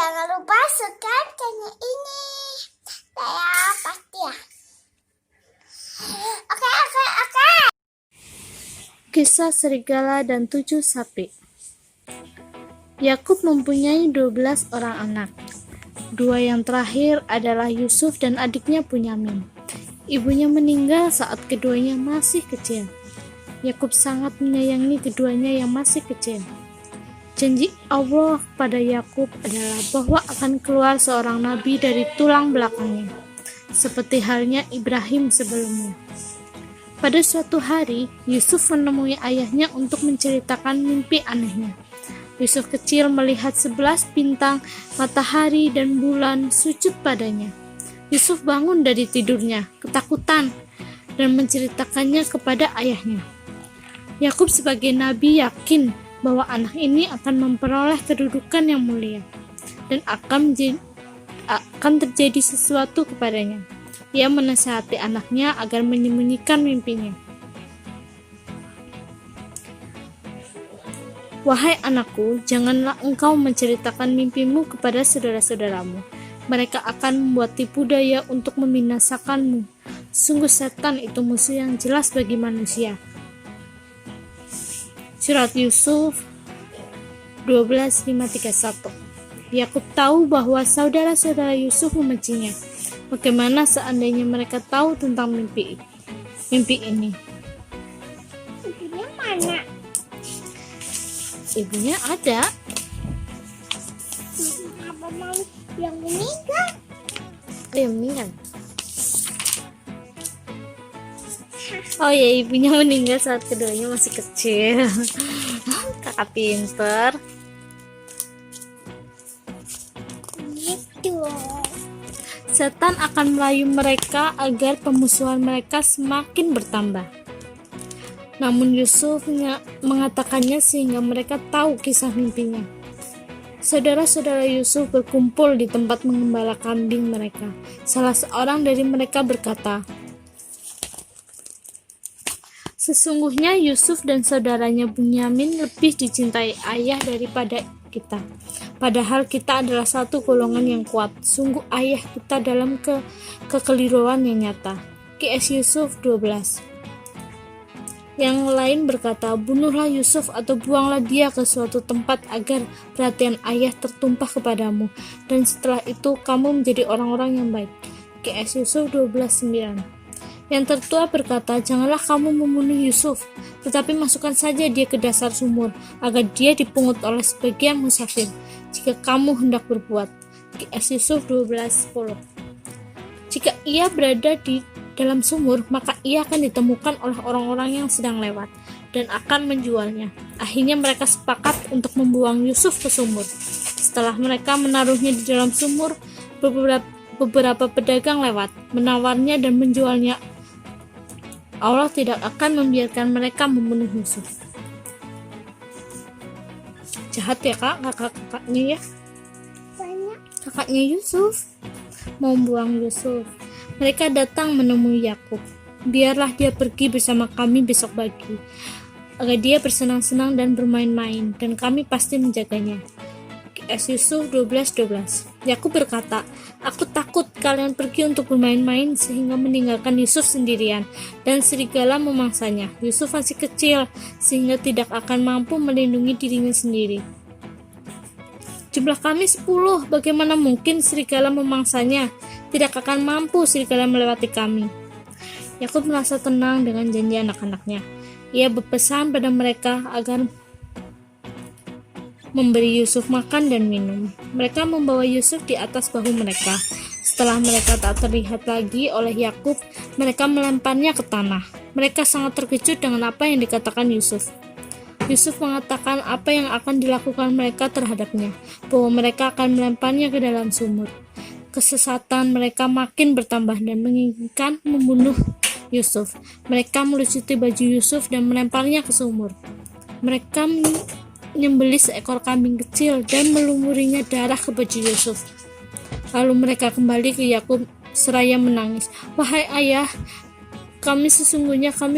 Jangan lupa subscribe channel ini. Saya pasti ya. Oke. Kisah serigala dan 7 sapi. Yakub mempunyai 12 orang anak. 2 yang terakhir adalah Yusuf dan adiknya Bunyamin. Ibunya meninggal saat keduanya masih kecil. Yakub sangat menyayangi keduanya yang masih kecil. Janji Allah pada Yakub adalah bahwa akan keluar seorang nabi dari tulang belakangnya, seperti halnya Ibrahim sebelumnya. Pada suatu hari, Yusuf menemui ayahnya untuk menceritakan mimpi anehnya. Yusuf kecil melihat 11 bintang, matahari, dan bulan sujud padanya. Yusuf bangun dari tidurnya, ketakutan, dan menceritakannya kepada ayahnya. Yakub sebagai nabi yakin bahwa anak ini akan memperoleh kedudukan yang mulia, dan akan terjadi sesuatu kepadanya. Ia menasihati anaknya agar menyembunyikan mimpinya. Wahai anakku, janganlah engkau menceritakan mimpimu kepada saudara-saudaramu. Mereka akan membuat tipu daya untuk membinasakanmu. Sungguh setan itu musuh yang jelas bagi manusia. Surat Yusuf 12:5-31. Yakub tahu bahwa saudara-saudara Yusuf membencinya. Bagaimana seandainya mereka tahu tentang mimpi ini? Ibunya mana? Ibunya ada. Apa mau yang meninggal? Yang meninggal. Oh ya, ibunya meninggal saat keduanya masih kecil. Kakak pinter. Gitu. Setan akan merayu mereka agar pemusuhan mereka semakin bertambah. Namun Yusuf mengatakannya sehingga mereka tahu kisah mimpinya. Saudara-saudara Yusuf berkumpul di tempat mengembala kambing mereka. Salah seorang dari mereka berkata, "Sesungguhnya Yusuf dan saudaranya Bunyamin lebih dicintai ayah daripada kita. Padahal kita adalah satu golongan yang kuat. Sungguh ayah kita dalam kekeliruan yang nyata." QS Yusuf 12. Yang lain berkata, "Bunuhlah Yusuf atau buanglah dia ke suatu tempat agar perhatian ayah tertumpah kepadamu, dan setelah itu kamu menjadi orang-orang yang baik." QS Yusuf 12:9. Yang tertua berkata, "Janganlah kamu membunuh Yusuf, tetapi masukkan saja dia ke dasar sumur, agar dia dipungut oleh sebagian musafir, jika kamu hendak berbuat." QS Yusuf 12:10. Jika ia berada di dalam sumur, maka ia akan ditemukan oleh orang-orang yang sedang lewat, dan akan menjualnya. Akhirnya mereka sepakat untuk membuang Yusuf ke sumur. Setelah mereka menaruhnya di dalam sumur, beberapa pedagang lewat, menawarnya dan menjualnya. Allah tidak akan membiarkan mereka membunuh Yusuf. Jahat ya kakaknya ya. Banyak. Kakaknya Yusuf mau buang Yusuf. Mereka datang menemui Yakub. "Biarlah dia pergi bersama kami besok pagi, agar dia bersenang-senang dan bermain-main, dan kami pasti menjaganya." QS Yusuf 12:12. Yakub berkata, "Aku takut kalian pergi untuk bermain-main sehingga meninggalkan Yusuf sendirian, dan serigala memangsanya. Yusuf masih kecil sehingga tidak akan mampu melindungi dirinya sendiri. Jumlah kami 10, bagaimana mungkin serigala memangsanya? Tidak akan mampu serigala melewati kami." Yakub merasa tenang dengan janji anak-anaknya. Ia berpesan pada mereka agar memberi Yusuf makan dan minum. Mereka membawa Yusuf di atas bahu mereka. Setelah mereka tak terlihat lagi oleh Yakub, mereka melemparnya ke tanah. Mereka sangat terkejut dengan apa yang dikatakan Yusuf. Yusuf mengatakan apa yang akan dilakukan mereka terhadapnya, bahwa mereka akan melemparnya ke dalam sumur. Kesesatan mereka makin bertambah dan menginginkan membunuh Yusuf. Mereka melucuti baju Yusuf dan melemparnya ke sumur. Mereka menyembelih seekor kambing kecil dan melumurinya darah ke baju Yusuf. Lalu mereka kembali ke Yakub seraya menangis. "Wahai ayah, kami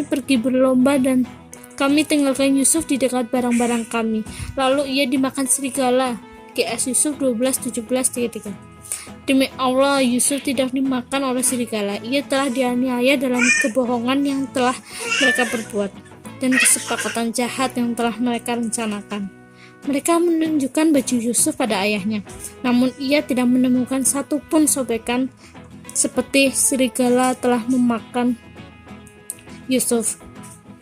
pergi berlomba dan kami tinggalkan Yusuf di dekat barang-barang kami. Lalu ia dimakan serigala. GS Yusuf 12:17-33. Demi Allah, Yusuf tidak dimakan oleh serigala. Ia telah dianiaya dalam kebohongan yang telah mereka perbuat dan kesepakatan jahat yang telah mereka rencanakan. Mereka menunjukkan baju Yusuf pada ayahnya, namun ia tidak menemukan satupun sobekan, seperti serigala telah memakan Yusuf,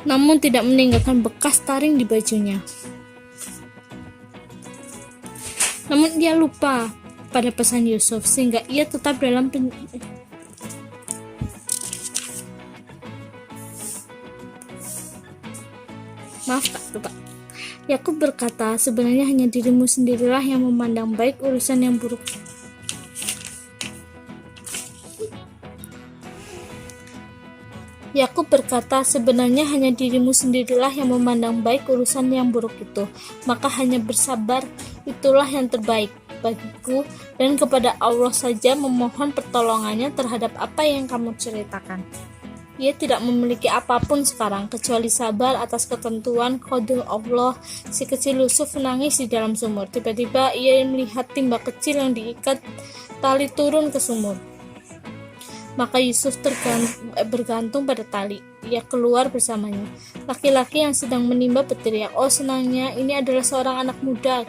namun tidak meninggalkan bekas taring di bajunya. Namun dia lupa pada pesan Yusuf, sehingga ia tetap dalam Yakub berkata, sebenarnya hanya dirimu sendirilah yang memandang baik urusan yang buruk. Yakub berkata, sebenarnya hanya dirimu sendirilah yang memandang baik urusan yang buruk itu. Maka hanya bersabar, itulah yang terbaik bagiku, dan kepada Allah saja memohon pertolongannya terhadap apa yang kamu ceritakan. Ia tidak memiliki apapun sekarang, kecuali sabar atas ketentuan qada Allah. Si kecil Yusuf menangis di dalam sumur. Tiba-tiba ia melihat timba kecil yang diikat tali turun ke sumur. Maka Yusuf bergantung pada tali. Ia keluar bersamanya. Laki-laki yang sedang menimba berteriak, "Oh senangnya, ini adalah seorang anak muda."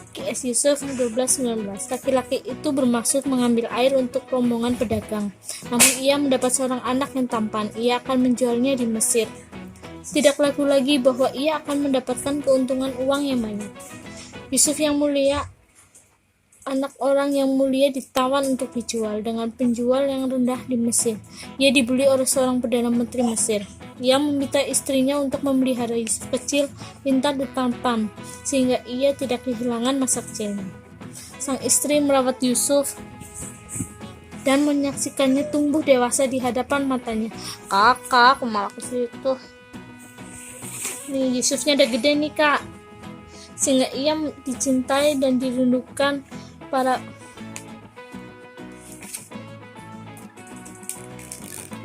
GS Yusuf 12:19. Laki-laki itu bermaksud mengambil air untuk rombongan pedagang. Namun ia mendapat seorang anak yang tampan. Ia akan menjualnya di Mesir. Tidak ragu lagi bahwa ia akan mendapatkan keuntungan uang yang banyak. Yusuf yang mulia, anak orang yang mulia, ditawan untuk dijual dengan penjual yang rendah di Mesir. Ia dibeli oleh seorang perdana menteri Mesir. Ia meminta istrinya untuk memelihara Yusuf kecil, pintar dan tampan, sehingga ia tidak kehilangan masa kecilnya. Sang istri merawat Yusuf dan menyaksikannya tumbuh dewasa di hadapan matanya. "Kakak, aku malah ke situ. Nih, Yusufnya udah gede nih, Kak." Sehingga ia dicintai dan dirindukan para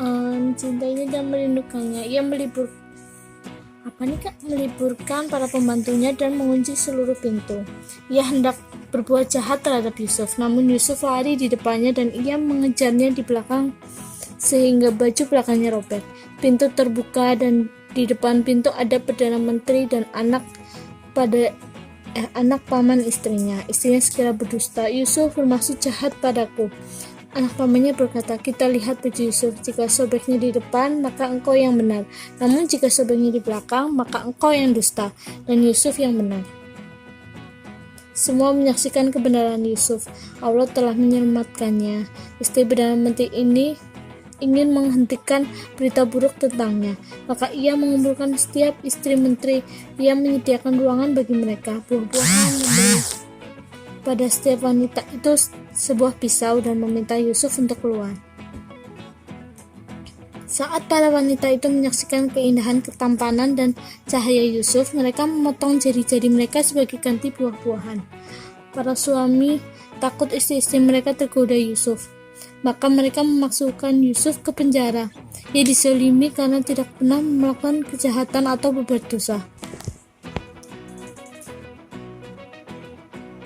mencintainya dan merindukannya. Ia meliburkan para pembantunya dan mengunci seluruh pintu. Ia hendak berbuat jahat terhadap Yusuf, namun Yusuf lari di depannya dan ia mengejarnya di belakang sehingga baju belakangnya robek. Pintu terbuka dan di depan pintu ada perdana menteri dan anak paman istrinya. Istrinya segera berdusta, "Yusuf bermaksud jahat padaku." Anak pamannya berkata, "Kita lihat baju Yusuf. Jika sobeknya di depan, maka engkau yang benar. Namun jika sobeknya di belakang, maka engkau yang dusta, dan Yusuf yang benar." Semua menyaksikan kebenaran Yusuf. Allah telah menyelamatkannya. Istri perdana menteri ini ingin menghentikan berita buruk tentangnya, maka ia mengumpulkan setiap istri menteri. Ia menyediakan ruangan bagi mereka, buah-buahan, memberi pada setiap wanita itu sebuah pisau dan meminta Yusuf untuk keluar. Saat para wanita itu menyaksikan keindahan, ketampanan, dan cahaya Yusuf, mereka memotong jari-jari mereka sebagai ganti buah-buahan. Para suami takut istri-istri mereka tergoda Yusuf, maka mereka memasukkan Yusuf ke penjara. Ia diselimi karena tidak pernah melakukan kejahatan atau berbuat dosa.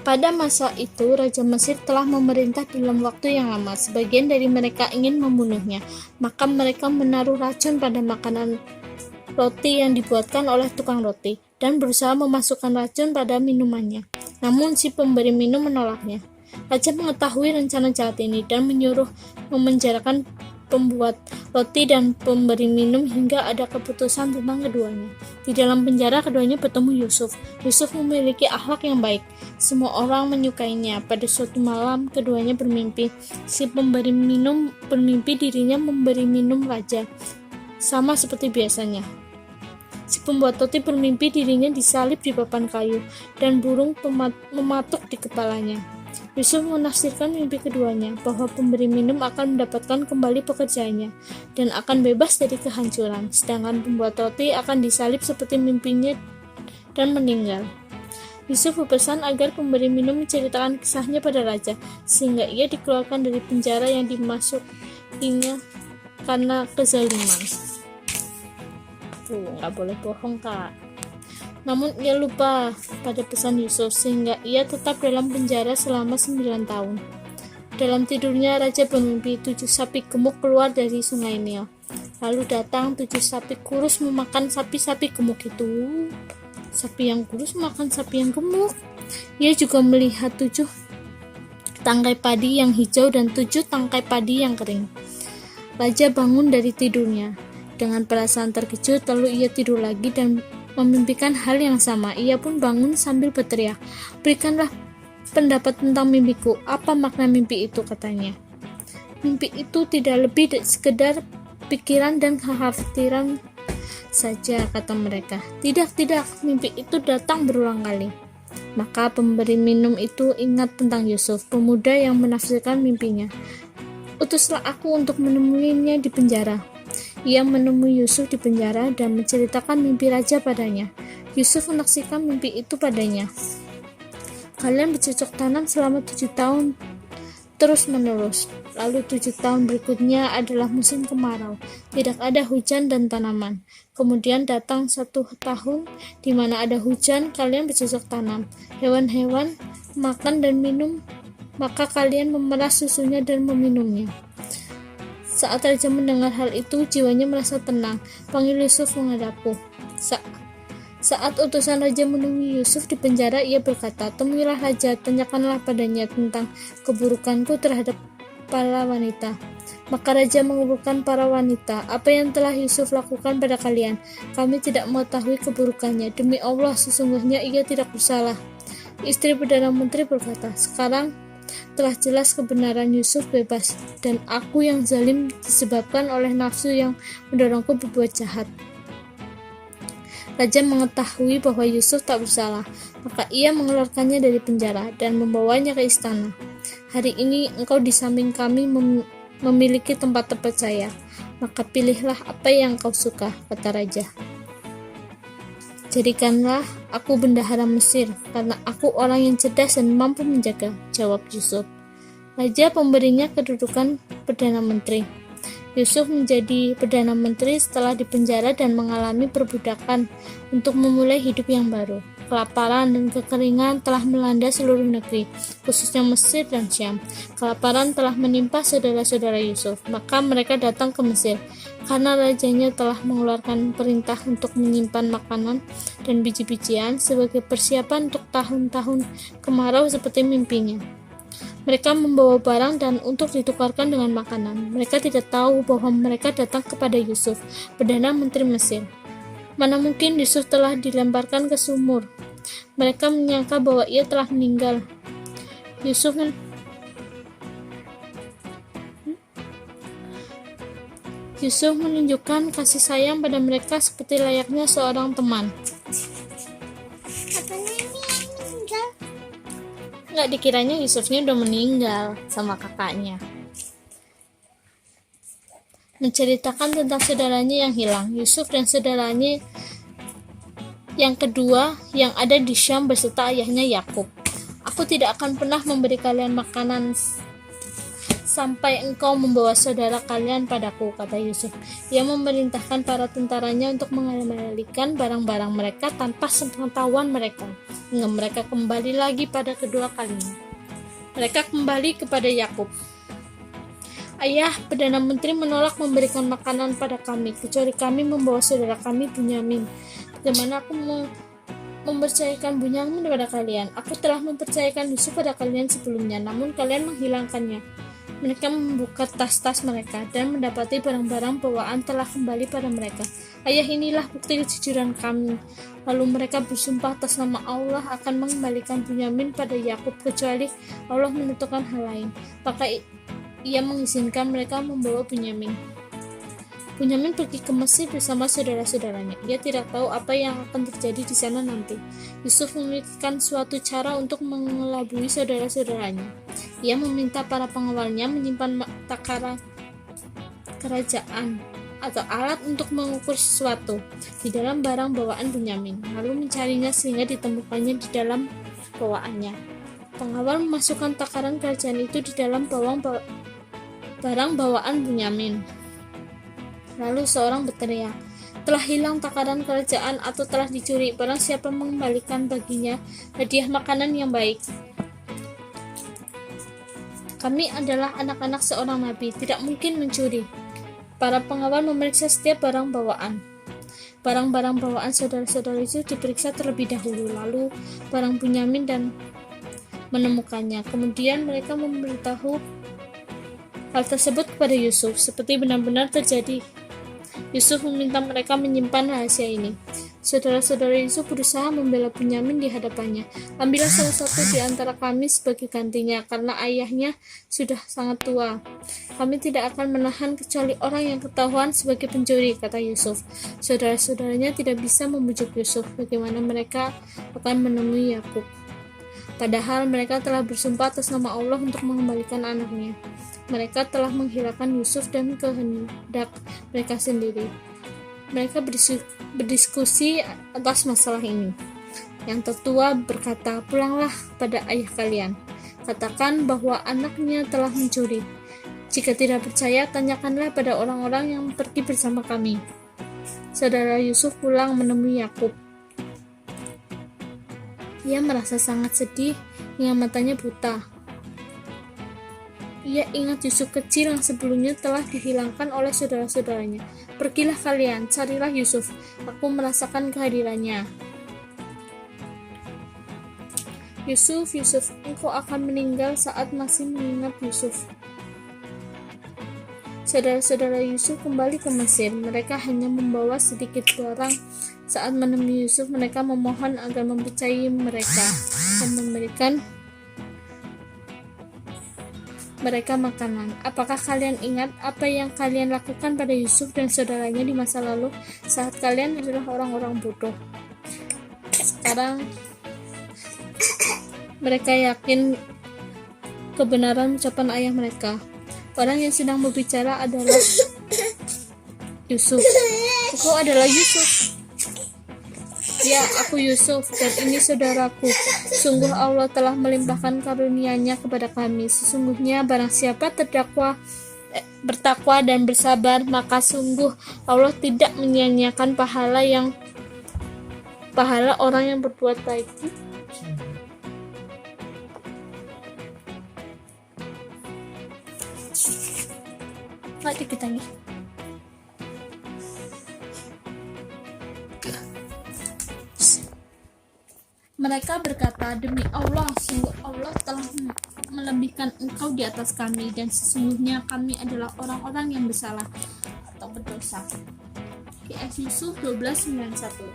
Pada masa itu, Raja Mesir telah memerintah dalam waktu yang lama. Sebagian dari mereka ingin membunuhnya, maka mereka menaruh racun pada makanan roti yang dibuatkan oleh tukang roti, dan berusaha memasukkan racun pada minumannya. Namun si pemberi minum menolaknya. Raja mengetahui rencana jahat ini dan menyuruh memenjarakan pembuat roti dan pemberi minum hingga ada keputusan tentang keduanya. Di dalam penjara keduanya bertemu Yusuf. Yusuf memiliki akhlak yang baik. Semua orang menyukainya. Pada suatu malam keduanya bermimpi. Si pemberi minum bermimpi dirinya memberi minum raja, sama seperti biasanya. Si pembuat roti bermimpi dirinya disalib di papan kayu dan burung mematuk di kepalanya. Yusuf menafsirkan mimpi keduanya, bahwa pemberi minum akan mendapatkan kembali pekerjaannya dan akan bebas dari kehancuran, sedangkan pembuat roti akan disalib seperti mimpinya dan meninggal. Yusuf berpesan agar pemberi minum menceritakan kisahnya pada raja, sehingga ia dikeluarkan dari penjara yang dimasukinya karena kezaliman. Tuh, nggak boleh bohong, Kak. Namun ia lupa pada pesan Yusuf sehingga ia tetap dalam penjara selama 9 tahun. Dalam tidurnya raja bermimpi 7 sapi gemuk keluar dari sungai Nil. Lalu datang 7 sapi kurus memakan sapi-sapi gemuk itu. Sapi yang kurus makan sapi yang gemuk. Ia juga melihat 7 tangkai padi yang hijau dan 7 tangkai padi yang kering. Raja bangun dari tidurnya. Dengan perasaan terkejut, lalu ia tidur lagi dan memimpikan hal yang sama. Ia pun bangun sambil berteriak, "Berikanlah pendapat tentang mimpiku. Apa makna mimpi itu?" katanya. "Mimpi itu tidak lebih sekedar pikiran dan kekhawatiran saja," kata mereka. Tidak, mimpi itu datang berulang kali." Maka pemberi minum itu ingat tentang Yusuf, pemuda yang menafsirkan mimpinya. "Utuslah aku untuk menemuinya di penjara." Ia menemui Yusuf di penjara dan menceritakan mimpi raja padanya. Yusuf menaksirkan mimpi itu padanya. "Kalian bercocok tanam selama 7 tahun terus menerus. Lalu 7 tahun berikutnya adalah musim kemarau. Tidak ada hujan dan tanaman. Kemudian datang 1 tahun di mana ada hujan, kalian bercocok tanam. Hewan-hewan makan dan minum, maka kalian memeras susunya dan meminumnya." Saat raja mendengar hal itu, jiwanya merasa tenang. Panggil Yusuf menghadapku. Saat utusan raja menemui Yusuf di penjara, ia berkata, "Temuilah raja, tanyakanlah padanya tentang keburukanku terhadap para wanita." Maka raja mengumpulkan para wanita. "Apa yang telah Yusuf lakukan pada kalian? Kami tidak mengetahui keburukannya. Demi Allah, sesungguhnya ia tidak bersalah." Istri Perdana Menteri berkata, "Sekarang telah jelas kebenaran Yusuf bebas, dan aku yang zalim disebabkan oleh nafsu yang mendorongku berbuat jahat." Raja mengetahui bahwa Yusuf tak bersalah, maka ia mengeluarkannya dari penjara dan membawanya ke istana. "Hari ini engkau di samping kami memiliki tempat terpercaya, maka pilihlah apa yang kau suka," kata raja. "Jadikanlah aku bendahara Mesir, karena aku orang yang cerdas dan mampu menjaga," jawab Yusuf. Raja memberinya kedudukan Perdana Menteri. Yusuf menjadi Perdana Menteri setelah dipenjara dan mengalami perbudakan untuk memulai hidup yang baru. Kelaparan dan kekeringan telah melanda seluruh negeri, khususnya Mesir dan Syam. Kelaparan telah menimpa saudara-saudara Yusuf, maka mereka datang ke Mesir, karena rajanya telah mengeluarkan perintah untuk menyimpan makanan dan biji-bijian sebagai persiapan untuk tahun-tahun kemarau seperti mimpinya. Mereka membawa barang dan untuk ditukarkan dengan makanan. Mereka tidak tahu bahwa mereka datang kepada Yusuf, Perdana Menteri Mesir. Mana mungkin Yusuf telah dilemparkan ke sumur. Mereka menyangka bahwa ia telah meninggal. Yusuf menunjukkan kasih sayang pada mereka seperti layaknya seorang teman. Katanya ini yang meninggal. Nggak dikiranya Yusufnya udah meninggal sama kakaknya. Menceritakan tentang saudaranya yang hilang. Yusuf dan saudaranya yang kedua yang ada di Syam beserta ayahnya Yakub. "Aku tidak akan pernah memberi kalian makanan sampai engkau membawa saudara kalian padaku," kata Yusuf. Ia memerintahkan para tentaranya untuk mengembalikan barang-barang mereka tanpa sepengetahuan mereka, hingga mereka kembali lagi pada kedua kalinya. Mereka kembali kepada Yakub. "Ayah, Perdana Menteri menolak memberikan makanan pada kami, kecuali kami membawa saudara kami Bunyamin. Bagaimana aku mempercayakan Bunyamin kepada kalian? Aku telah mempercayakan Yusuf pada kalian sebelumnya, namun kalian menghilangkannya." Mereka membuka tas-tas mereka dan mendapati barang-barang bawaan telah kembali pada mereka. "Ayah, inilah bukti kejujuran kami." Lalu mereka bersumpah atas nama Allah akan mengembalikan Bunyamin pada Yakub kecuali Allah menentukan hal lain. Maka ia mengizinkan mereka membawa Bunyamin. Bunyamin pergi ke Mesir bersama saudara-saudaranya. Ia tidak tahu apa yang akan terjadi di sana nanti. Yusuf memikirkan suatu cara untuk mengelabui saudara-saudaranya. Ia meminta para pengawalnya menyimpan takaran kerajaan atau alat untuk mengukur sesuatu di dalam barang bawaan Bunyamin, lalu mencarinya sehingga ditemukannya di dalam bawaannya. Pengawal memasukkan takaran kerajaan itu di dalam barang bawaan Bunyamin. Lalu seorang berteriak, telah hilang takaran kerajaan atau telah dicuri. Barang siapa mengembalikan baginya hadiah makanan yang baik. Kami adalah anak-anak seorang nabi, tidak mungkin mencuri. Para pengawal memeriksa setiap barang bawaan. Barang-barang bawaan saudara-saudara Yusuf diperiksa terlebih dahulu, lalu barang Bunyamin dan menemukannya. Kemudian mereka memberitahu hal tersebut kepada Yusuf, seperti benar-benar terjadi. Yusuf meminta mereka menyimpan rahasia ini. Saudara-saudara Yusuf berusaha membela Bunyamin di hadapannya. Ambillah salah satu di antara kami sebagai gantinya, karena ayahnya sudah sangat tua. Kami tidak akan menahan kecuali orang yang ketahuan sebagai pencuri, kata Yusuf. Saudara-saudaranya tidak bisa membujuk Yusuf bagaimana mereka akan menemui Yakub. Padahal mereka telah bersumpah atas nama Allah untuk mengembalikan anaknya. Mereka telah menghilangkan Yusuf dan kehendak mereka sendiri. Mereka berdiskusi atas masalah ini. Yang tertua berkata, "Pulanglah pada ayah kalian. Katakan bahwa anaknya telah mencuri. Jika tidak percaya, tanyakanlah pada orang-orang yang pergi bersama kami." Saudara Yusuf pulang menemui Yakub. Ia merasa sangat sedih hingga matanya buta. Ia ingat Yusuf kecil yang sebelumnya telah dihilangkan oleh saudara-saudaranya. "Pergilah kalian, carilah Yusuf. Aku merasakan kehadirannya." Yusuf, Yusuf, engkau akan meninggal saat masih mengingat Yusuf. Saudara-saudara Yusuf kembali ke Mesir. Mereka hanya membawa sedikit barang. Saat menemui Yusuf, mereka memohon agar mempercayai mereka dan memberikan mereka makanan. Apakah kalian ingat apa yang kalian lakukan pada Yusuf dan saudaranya di masa lalu saat kalian adalah orang-orang bodoh? Sekarang mereka yakin kebenaran ucapan ayah mereka. Orang yang sedang berbicara adalah Yusuf. Engkau adalah Yusuf. Ya, aku Yusuf, dan ini saudaraku. Sungguh Allah telah melimpahkan karunia-Nya kepada kami. Sesungguhnya barang siapa bertakwa dan bersabar, maka sungguh Allah tidak menyia-nyiakan pahala orang yang berbuat baik. Nggak dikit lagi. Mereka berkata, "Demi Allah, sungguh Allah telah melebihkan engkau di atas kami, dan sesungguhnya kami adalah orang-orang yang bersalah atau berdosa." QS Yusuf 12:91.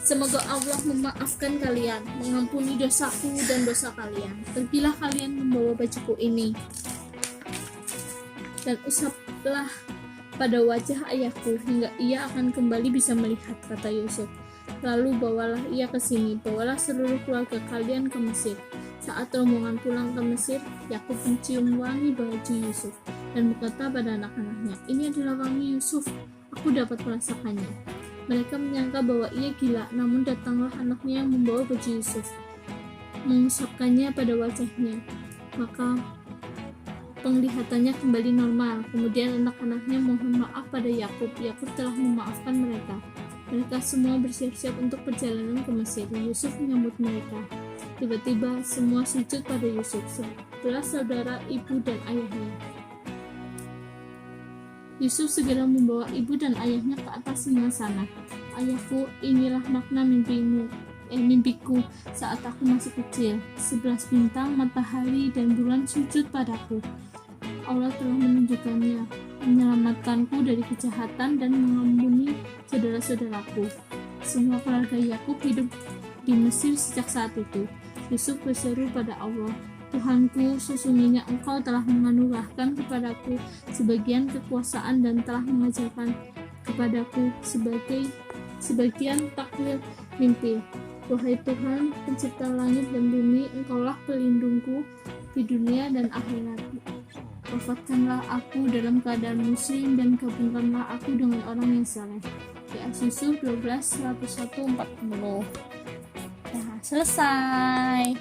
Semoga Allah memaafkan kalian, mengampuni dosaku dan dosa kalian. Pergilah kalian membawa bajuku ini, dan usaplah pada wajah ayahku hingga ia akan kembali bisa melihat, kata Yusuf. Lalu bawalah ia ke sini, bawalah seluruh keluarga kalian ke Mesir. Saat rombongan pulang ke Mesir, Yakub mencium wangi baju Yusuf dan berkata pada anak-anaknya, "Ini adalah wangi Yusuf, aku dapat merasakannya." Mereka menyangka bahwa ia gila, namun datanglah anaknya yang membawa baju Yusuf, mengusapkannya pada wajahnya, maka penglihatannya kembali normal. Kemudian anak-anaknya mohon maaf pada Yakub. Yakub telah memaafkan mereka. Mereka semua bersiap-siap untuk perjalanan ke Mesir. Yusuf menyambut mereka. Tiba-tiba semua sujud pada Yusuf, sebelah saudara, ibu, dan ayahnya. Yusuf segera membawa ibu dan ayahnya ke atas singgasana. "Ayahku, inilah makna mimpiku saat aku masih kecil. 11 bintang, matahari, dan bulan sujud padaku. Allah telah menunjukkannya, menyelamatkanku dari kejahatan dan mengampuni saudara-saudaraku." Semua keluarga Yakub hidup di Mesir sejak saat itu. Yusuf berseru pada Allah, "Tuhanku, sesungguhnya Engkau telah menganugerahkan kepadaku sebagian kekuasaan dan telah mengajarkan kepadaku sebagian takwil mimpi. Wahai Tuhan, pencipta langit dan bumi, Engkaulah pelindungku di dunia dan akhirat. Wafatkanlah aku dalam keadaan muslim dan gabungkanlah aku dengan orang yang saleh." Yusuf 12:101-40. Nah, selesai.